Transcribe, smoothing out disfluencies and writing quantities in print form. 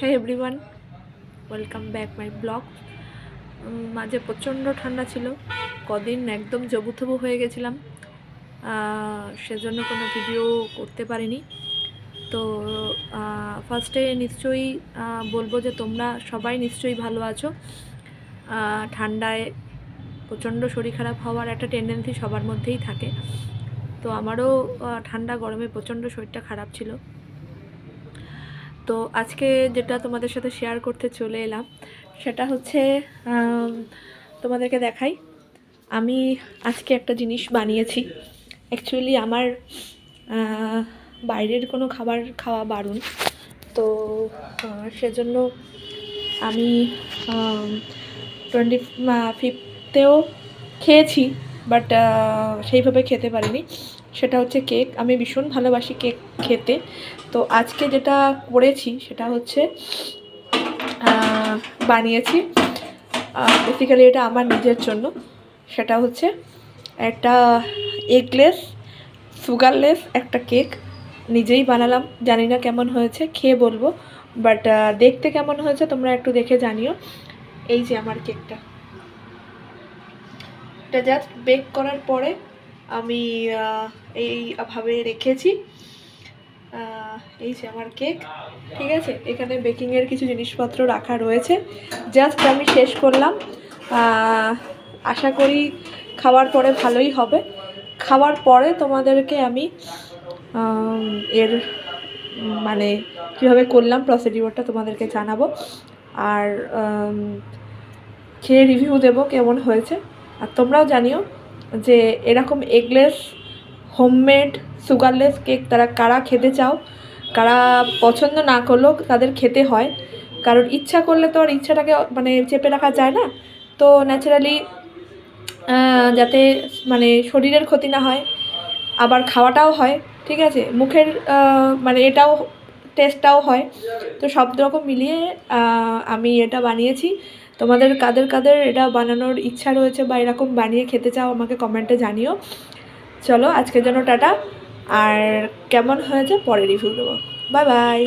হ্যাঁ everyone, welcome back my blog. মাঝে প্রচণ্ড ঠান্ডা ছিল, কদিন একদম জবুথবু হয়ে গেছিলাম, সেজন্য কোনো ভিডিও করতে পারিনি। তো ফার্স্টে নিশ্চয়ই বলবো যে তোমরা সবাই নিশ্চয়ই ভালো আছো। ঠান্ডায় প্রচণ্ড শরীর খারাপ হওয়ার একটা টেন্ডেন্সি সবার মধ্যেই থাকে। তো আমারও ঠান্ডা গরমে প্রচণ্ড শরীরটা খারাপ ছিল। তো আজকে যেটা তোমাদের সাথে শেয়ার করতে চলে এলাম সেটা হচ্ছে তোমাদেরকে দেখাই। আমি আজকে একটা জিনিস বানিয়েছি। অ্যাকচুয়ালি আমার বাইরের কোনো খাবার খাওয়া বারণ, তো সেজন্য আমি 25তেও খেয়েছি, বাট সেইভাবে খেতে পারিনি। সেটা হচ্ছে কেক। আমি ভীষণ ভালোবাসি কেক খেতে। তো আজকে যেটা করেছি সেটা হচ্ছে বানিয়েছি, বেসিক্যালি এটা আমার নিজের জন্য। সেটা হচ্ছে একটা এগলেস সুগারলেস একটা কেক নিজেই বানালাম। জানি না কেমন হয়েছে, খেয়ে বলবো, বাট দেখতে কেমন হয়েছে তোমরা একটু দেখে জানিও। এই যে আমার কেকটা, এটা জাস্ট বেক করার পরে আমি এইভাবে রেখেছি। এই যে আমার কেক, ঠিক আছে। এখানে বেকিংয়ের কিছু জিনিসপত্র রাখা রয়েছে, জাস্ট আমি শেষ করলাম। আশা করি খাওয়ার পরে ভালোই হবে। খাওয়ার পরে তোমাদেরকে আমি এর মানে কীভাবে করলাম প্রসিডিওরটা তোমাদেরকে জানাবো, আর খেয়ে রিভিউ দেবো কেমন হয়েছে। আর তোমরাও জানিও যে এরকম এগলেস হোমমেড সুগারলেস কেক তারা কারা খেতে চাও, কারা পছন্দ না করলেও তাদের খেতে হয়। কারণ ইচ্ছা করলে তো আর ইচ্ছাটাকে মানে চেপে রাখা যায় না। তো ন্যাচারালি যাতে মানে শরীরের ক্ষতি না হয়, আবার খাওয়াটাও হয়, ঠিক আছে, মুখের মানে এটাও টেস্টটাও হয়। তো সব রকম মিলিয়ে আমি এটা বানিয়েছি। তোমাদের কাদের কাদের এটা বানানোর ইচ্ছা রয়েছে বা এরকম বানিয়ে খেতে চাও আমাকে কমেন্টে জানিও। চলো আজকের জন্য টাটা, আর কেমন হয়েছে পরে রিভিউ দেবো। Bye bye.